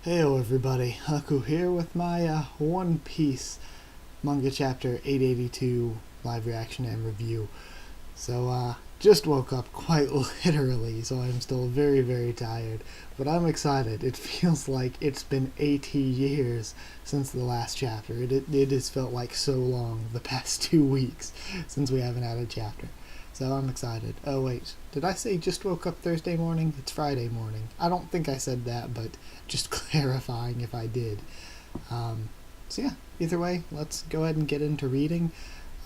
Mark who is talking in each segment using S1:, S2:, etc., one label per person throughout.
S1: Heyo everybody, Haku here with my One Piece manga chapter 882 live reaction and review. So just woke up quite literally, so I'm still very tired, but I'm excited. It feels like it's been 80 years since the last chapter. It has felt like so long, the past 2 weeks, since we haven't had a chapter. So I'm excited. Oh wait, did I say just woke up Thursday morning? It's Friday morning. I don't think I said that, but just clarifying if I did. So yeah, either way, let's go ahead and get into reading.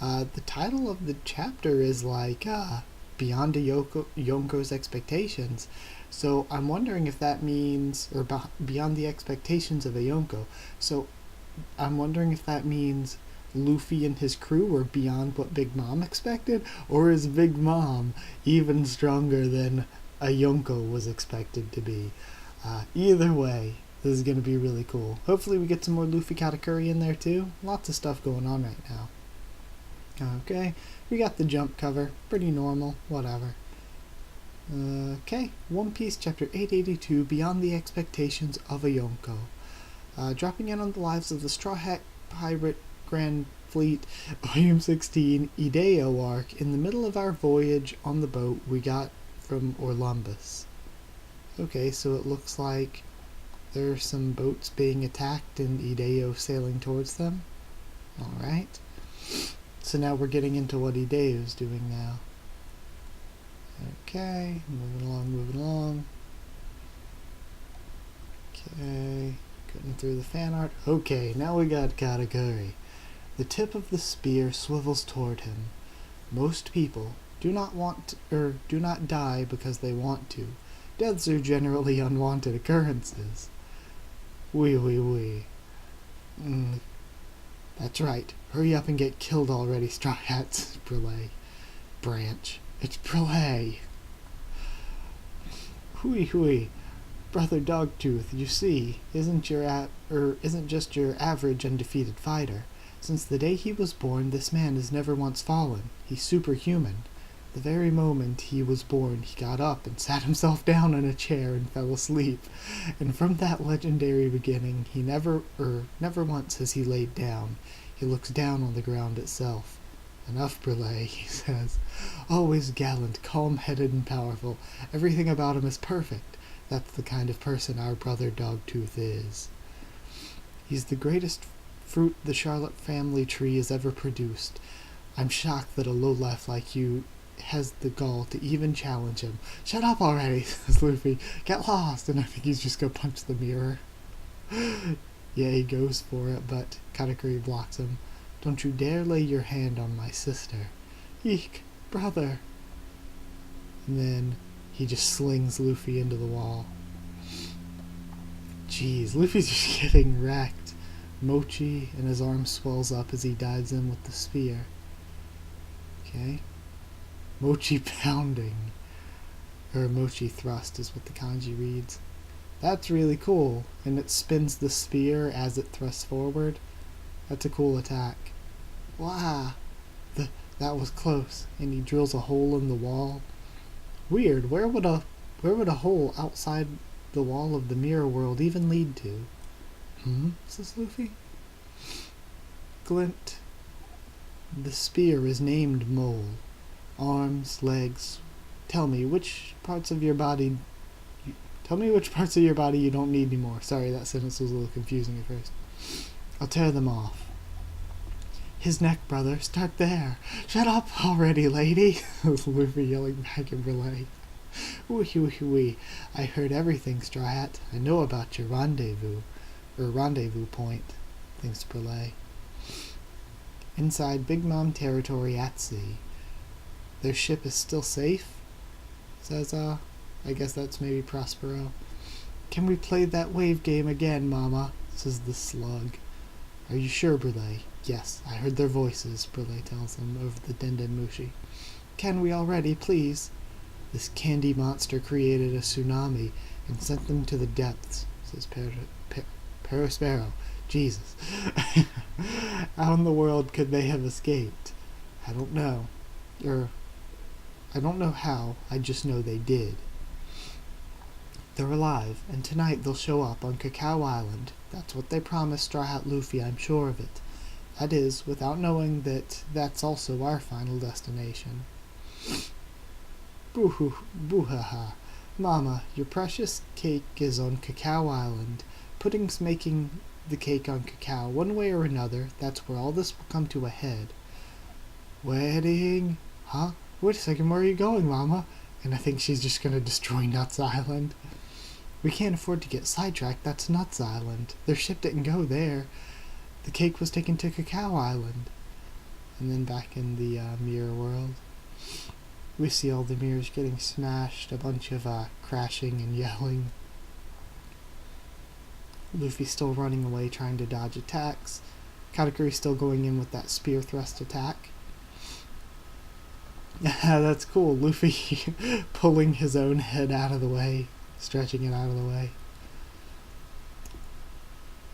S1: The title of the chapter is like Beyond Yonko's Expectations. So I'm wondering if that means, or Beyond the Expectations of a Yonko. So I'm wondering if that means Luffy and his crew were beyond what Big Mom expected, or is Big Mom even stronger than a Yonko was expected to be? Either way, this is going to be really cool. Hopefully we get some more Luffy Katakuri in there too. Lots of stuff going on right now. Okay, we got the jump cover. Pretty normal, whatever. Okay, One Piece chapter 882, Beyond the Expectations of a Yonko. Dropping in on the lives of the Straw Hat Pirate Grand Fleet, Volume 16, Ideo arc, in the middle of our voyage on the boat we got from Orlumbus. Okay, so it looks like there are some boats being attacked and Ideo sailing towards them. Alright. So now we're getting into what Ideo's doing now. Okay, moving along. Okay, cutting through the fan art. Okay, now we got Katakuri. The tip of the spear swivels toward him. Most people do not die because they want to. Deaths are generally unwanted occurrences. Oui. That's right. Hurry up and get killed already, Straw Hats. Brule. Branch. It's Brule. Hui. Brother Dogtooth, you see, isn't just your average undefeated fighter. Since the day he was born, this man has never once fallen. He's superhuman. The very moment he was born, he got up and sat himself down in a chair and fell asleep. And from that legendary beginning, he never once has he laid down. He looks down on the ground itself. Enough, Brule, he says. Always gallant, calm-headed, and powerful. Everything about him is perfect. That's the kind of person our brother Dogtooth is. He's the greatest fruit the Charlotte family tree has ever produced. I'm shocked that a lowlife like you has the gall to even challenge him. Shut up already, says Luffy. Get lost. And I think he's just gonna punch the mirror. Yeah, he goes for it, but Katakuri blocks him. Don't you dare lay your hand on my sister. Eek, brother. And then he just slings Luffy into the wall. Jeez, Luffy's just getting wrecked. Mochi, and his arm swells up as he dives in with the spear. Okay. Mochi pounding. Or Mochi thrust is what the kanji reads. That's really cool. And it spins the spear as it thrusts forward. That's a cool attack. Wow. That was close. And he drills a hole in the wall. Weird. Where would a hole outside the wall of the mirror world even lead to? Says Luffy. Glint. The spear is named Mole. Arms, legs. Tell me which parts of your body you don't need anymore. Sorry, that sentence was a little confusing at first. I'll tear them off. His neck, brother. Start there. Shut up already, lady. Luffy yelling back at Brule. Wee. I heard everything, Straw Hat. I know about your rendezvous point, thinks Brule. Inside Big Mom territory at sea. Their ship is still safe? Says, I guess that's maybe Prospero. Can we play that wave game again, Mama? Says the slug. Are you sure, Brule? Yes, I heard their voices, Brule tells him over the Dendenmushi. Can we already, please? This candy monster created a tsunami and sent them to the depths, says Prospero. Jesus. How in the world could they have escaped? I don't know. I don't know how, I just know they did. They're alive, and tonight they'll show up on Cacao Island. That's what they promised Straw Hat Luffy, I'm sure of it. That is, without knowing that that's also our final destination. Boo-hoo-ha. Mama, your precious cake is on Cacao Island. Pudding's making the cake on Cacao. One way or another, that's where all this will come to a head. Wedding? Huh? Wait a second, where are you going, Mama? And I think she's just gonna destroy Nuts Island. We can't afford to get sidetracked, that's Nuts Island. Their ship didn't go there. The cake was taken to Cacao Island. And then back in the mirror world, we see all the mirrors getting smashed, a bunch of crashing and yelling. Luffy's still running away trying to dodge attacks. Katakuri still going in with that spear thrust attack. That's cool. Luffy pulling his own head out of the way, stretching it out of the way.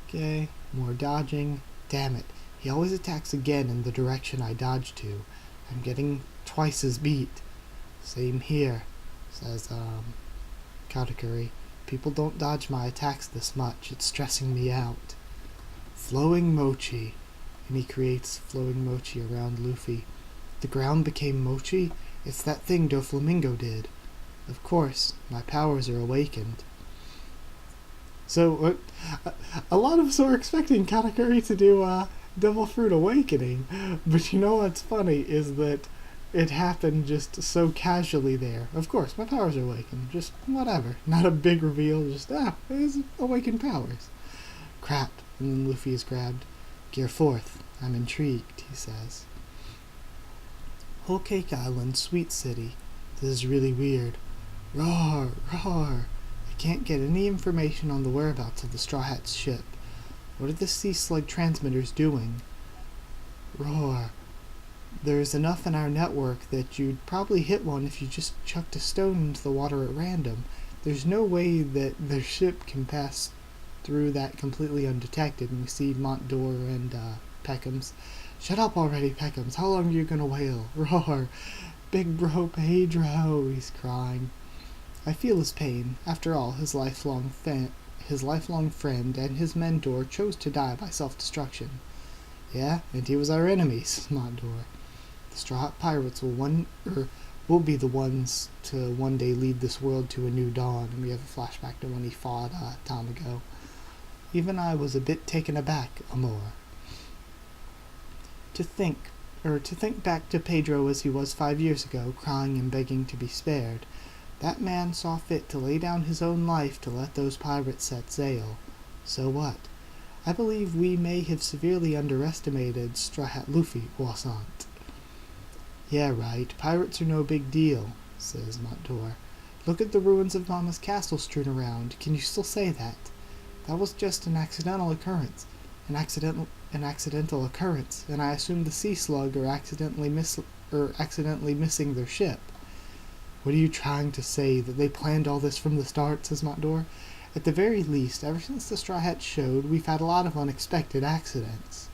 S1: Okay, more dodging. Damn it. He always attacks again in the direction I dodge to. I'm getting twice as beat. Same here, says Katakuri. People don't dodge my attacks this much. It's stressing me out. Flowing mochi. And he creates flowing mochi around Luffy. The ground became mochi? It's that thing Doflamingo did. Of course, my powers are awakened. So, a lot of us were expecting Katakuri to do Devil Fruit Awakening. But you know what's funny is that it happened just so casually there. Of course, my powers are awakened. Just whatever. Not a big reveal. Just, it's awakened powers. Crap. And then Luffy is grabbed. Gear forth. I'm intrigued, he says. Whole Cake Island, Sweet City. This is really weird. Roar, roar. I can't get any information on the whereabouts of the Straw Hat's ship. What are the sea slug transmitters doing? Roar. There's enough in our network that you'd probably hit one if you just chucked a stone into the water at random. There's no way that their ship can pass through that completely undetected. And we see Montdor and Peckham's. Shut up already, Peckham's. How long are you gonna wail? Roar. Big bro Pedro, he's crying. I feel his pain. After all, his lifelong friend and his mentor chose to die by self-destruction. Yeah, and he was our enemy, says Montdor. The Straw Hat Pirates will be the ones to one day lead this world to a new dawn, and we have a flashback to when he fought time ago. Even I was a bit taken aback, Amor. To think back to Pedro as he was 5 years ago, crying and begging to be spared. That man saw fit to lay down his own life to let those pirates set sail. So what? I believe we may have severely underestimated Straw Hat Luffy, Wassant. Yeah, right. Pirates are no big deal, says Montdor. Look at the ruins of Mama's castle strewn around. Can you still say that? That was just an accidental occurrence. An accidental occurrence, and I assume the sea slug are accidentally missing their ship. What are you trying to say? That they planned all this from the start, says Montdor. At the very least, ever since the Straw Hat showed, we've had a lot of unexpected accidents.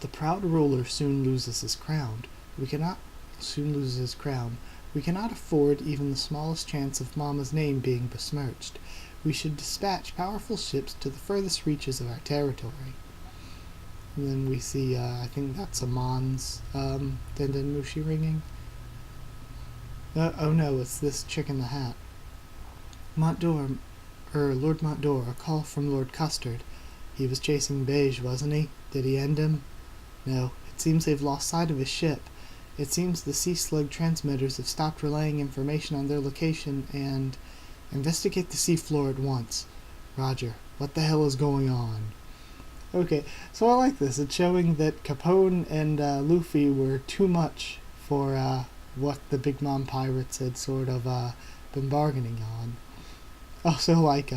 S1: The proud ruler soon loses his crown. We cannot afford even the smallest chance of Mama's name being besmirched. We should dispatch powerful ships to the furthest reaches of our territory. And then we see, I think that's Amon's Dendenmushi ringing. Oh no, it's this chick in the hat. Lord Montdor, a call from Lord Custard. He was chasing Beige, wasn't he? Did he end him? No, it seems they've lost sight of his ship. It seems the sea slug transmitters have stopped relaying information on their location and... Investigate the seafloor at once. Roger. What the hell is going on? Okay, so I like this. It's showing that Capone and Luffy were too much for what the Big Mom Pirates had sort of been bargaining on. Also, like,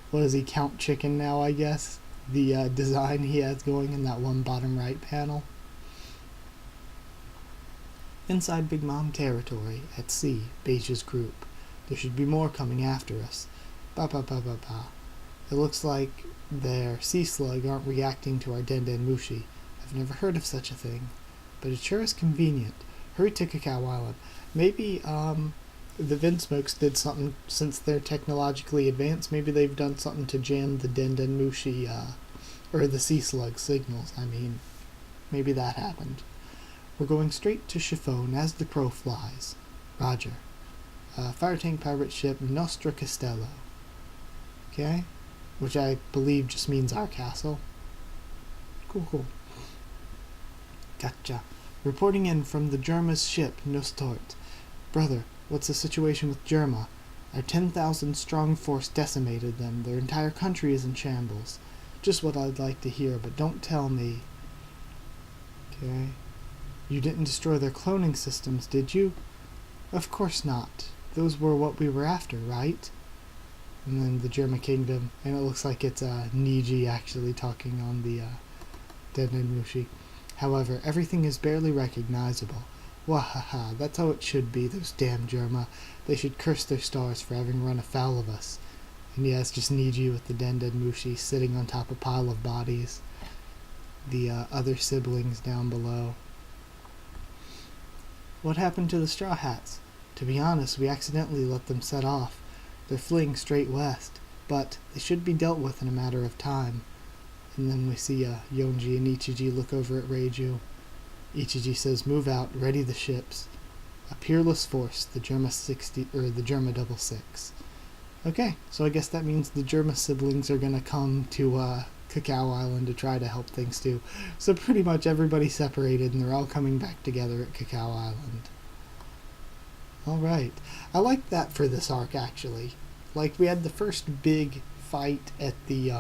S1: what is he, Count Chicken now, I guess? The design he has going in that one bottom right panel. Inside Big Mom territory, at sea, Beige's group. There should be more coming after us. It looks like their sea slug aren't reacting to our Dendenmushi. I've never heard of such a thing. But it sure is convenient. Hurry to Cacao Island. Maybe, the Vinsmokes did something since they're technologically advanced. Maybe they've done something to jam the Dendenmushi, or the sea slug signals. I mean, maybe that happened. We're going straight to Chiffon as the crow flies. Roger. Fire tank pirate ship Nostra Castello. Okay? Which I believe just means our castle. Cool. Gotcha. Reporting in from the Germa's ship Nostort. Brother, what's the situation with Germa? Our 10,000 strong force decimated them. Their entire country is in shambles. Just what I'd like to hear, but don't tell me. Okay. You didn't destroy their cloning systems, did you? Of course not. Those were what we were after, right? And then the German kingdom, and it looks like it's Niji actually talking on the Dendenmushi. However, everything is barely recognizable. Wahaha, that's how it should be, those damn Germa. They should curse their stars for having run afoul of us. And yeah, it's just Niji with the Dendenmushi sitting on top of a pile of bodies. The other siblings down below. What happened to the Straw Hats? To be honest, we accidentally let them set off. They're fleeing straight west, but they should be dealt with in a matter of time. And then we see Yonji and Ichiji look over at Reiju. Ichiji says, "Move out, ready the ships. A peerless force, the Germa 60 or the Germa 66." Okay, so I guess that means the Germa siblings are gonna come to Cacao Island to try to help things too. So pretty much everybody separated, and they're all coming back together at Cacao Island. Alright. I like that for this arc, actually. Like, we had the first big fight at the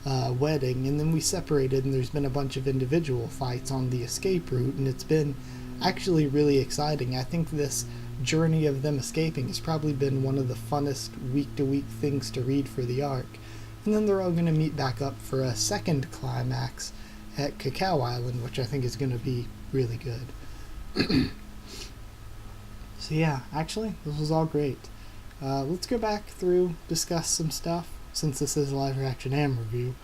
S1: wedding, and then we separated, and there's been a bunch of individual fights on the escape route, and it's been actually really exciting. I think this journey of them escaping has probably been one of the funnest week-to-week things to read for the arc. And then they're all going to meet back up for a second climax at Cacao Island, which I think is going to be really good. So yeah, actually, this was all great. Let's go back through, discuss some stuff, since this is a live reaction and review.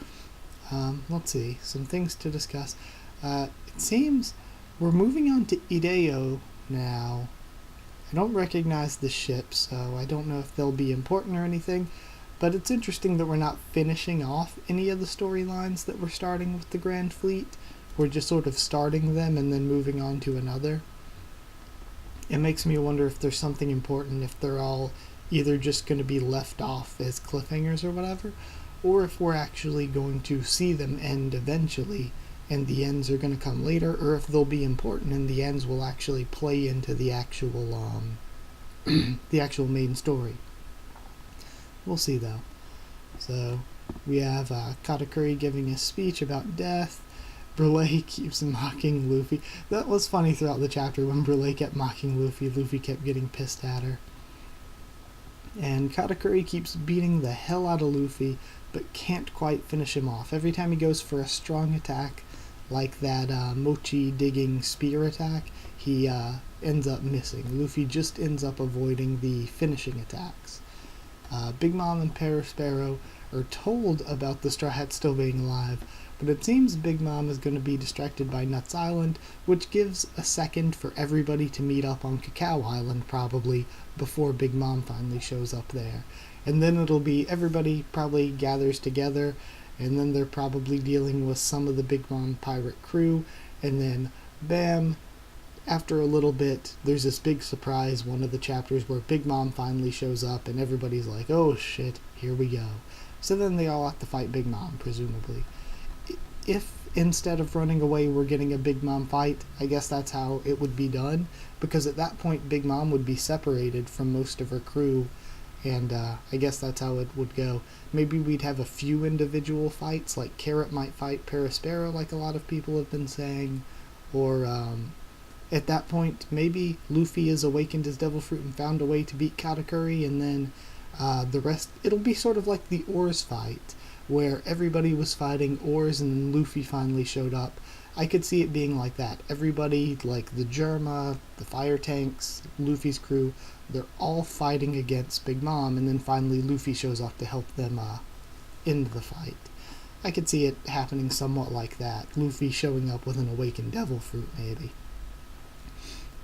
S1: Let's see, some things to discuss. It seems we're moving on to Ideo now. I don't recognize the ship, so I don't know if they'll be important or anything, but it's interesting that we're not finishing off any of the storylines that we're starting with the Grand Fleet. We're just sort of starting them and then moving on to another. It makes me wonder if there's something important, if they're all either just going to be left off as cliffhangers or whatever, or if we're actually going to see them end eventually, and the ends are going to come later, or if they'll be important and the ends will actually play into the actual the actual main story. We'll see though. So we have Katakuri giving a speech about death. Brule keeps mocking Luffy. That was funny throughout the chapter when Brule kept mocking Luffy. Luffy kept getting pissed at her. And Katakuri keeps beating the hell out of Luffy, but can't quite finish him off. Every time he goes for a strong attack, like that Mochi digging spear attack, he ends up missing. Luffy just ends up avoiding the finishing attacks. Big Mom and Parasparrow are told about the Straw Hat still being alive, but it seems Big Mom is going to be distracted by Nuts Island, which gives a second for everybody to meet up on Cacao Island, probably, before Big Mom finally shows up there. And then it'll be everybody probably gathers together, and then they're probably dealing with some of the Big Mom pirate crew, and then, bam, after a little bit, there's this big surprise, one of the chapters where Big Mom finally shows up, and everybody's like, oh shit, here we go. So then they all have to fight Big Mom, presumably. If instead of running away we're getting a Big Mom fight, I guess that's how it would be done, because at that point Big Mom would be separated from most of her crew, and I guess that's how it would go. Maybe we'd have a few individual fights, like Carrot might fight Parasparrow, like a lot of people have been saying, or at that point maybe Luffy has awakened his Devil Fruit and found a way to beat Katakuri, and then the rest, it'll be sort of like the Oars fight, where everybody was fighting Oars and then Luffy finally showed up. I could see it being like that. Everybody, like the Germa, the Fire Tanks, Luffy's crew, they're all fighting against Big Mom, and then finally Luffy shows up to help them end the fight. I could see it happening somewhat like that. Luffy showing up with an awakened Devil Fruit, maybe.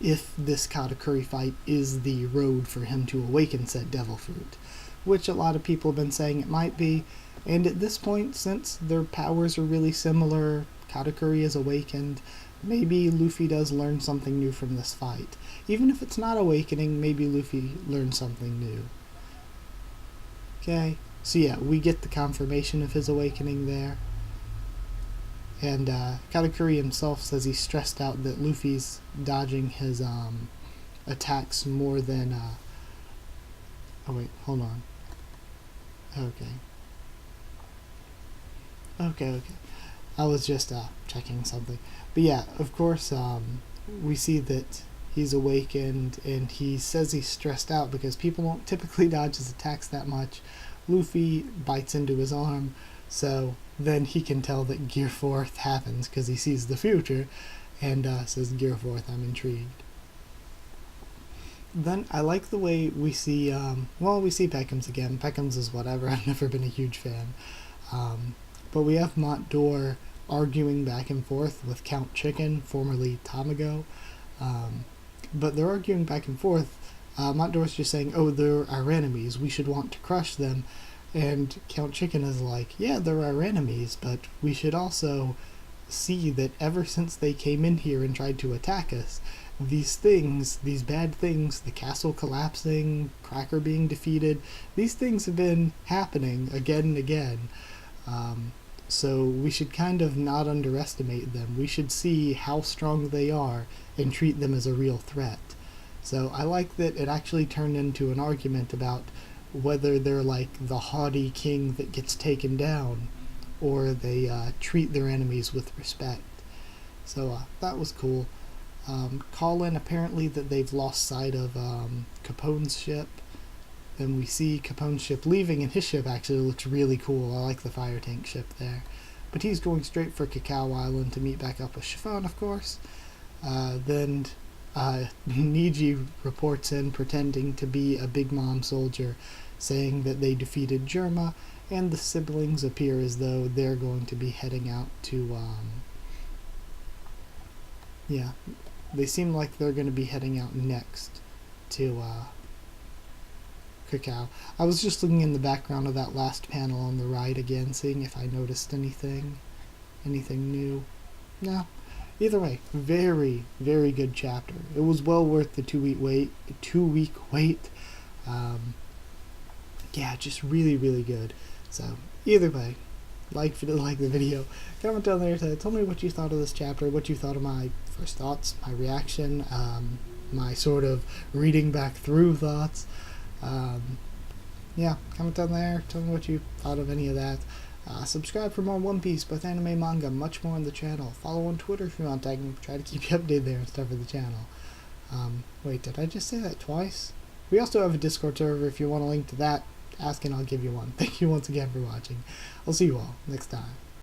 S1: if this Katakuri fight is the road for him to awaken said devil fruit, which a lot of people have been saying it might be. And at this point, since their powers are really similar, Katakuri is awakened, maybe Luffy does learn something new from this fight. Even if it's not awakening, maybe Luffy learns something new. Okay, so yeah, we get the confirmation of his awakening there. And Katakuri himself says he's stressed out that Luffy's dodging his attacks more than... Oh wait, hold on. Okay. I was just checking something. But yeah, of course, we see that he's awakened, and he says he's stressed out because people don't typically dodge his attacks that much. Luffy bites into his arm, so then he can tell that Gear 4th happens because he sees the future, and says, Gear 4th, I'm intrigued. Then I like the way we see, we see Peckham's again. Peckham's is whatever, I've never been a huge fan. But we have Mont Dore arguing back and forth with Count Chicken, formerly Tamago. But they're arguing back and forth. Mont Dore's just saying, oh, they're our enemies, we should want to crush them. And Count Chicken is like, yeah, they're our enemies, but we should also see that ever since they came in here and tried to attack us, these things, these bad things, the castle collapsing, Cracker being defeated, these things have been happening again and again. So we should kind of not underestimate them. We should see how strong they are and treat them as a real threat. So I like that it actually turned into an argument about whether they're like the haughty king that gets taken down, or they treat their enemies with respect. So that was cool. Call in apparently that they've lost sight of Capone's ship. Then we see Capone's ship leaving, and his ship actually looks really cool. I like the fire tank ship there. But he's going straight for Cacao Island to meet back up with Chiffon, of course. Then Niji reports in, pretending to be a Big Mom soldier, saying that they defeated Germa, and the siblings appear as though they're going to be heading out to... they seem like they're going to be heading out next to... Cacao. I was just looking in the background of that last panel on the right again, seeing if I noticed anything new. No. Either way, very, very good chapter. It was well worth the 2 week wait. Just really, really good. So, either way, like the video, comment down there to tell me what you thought of this chapter, what you thought of my first thoughts, my reaction, my sort of reading back through thoughts. Comment down there, tell me what you thought of any of that. Subscribe for more One Piece, both anime, manga, much more on the channel. Follow on Twitter if you want, tag me, try to keep you updated there and stuff for the channel. Wait, did I just say that twice? We also have a Discord server. If you want a link to that, ask and I'll give you one. Thank you once again for watching. I'll see you all next time.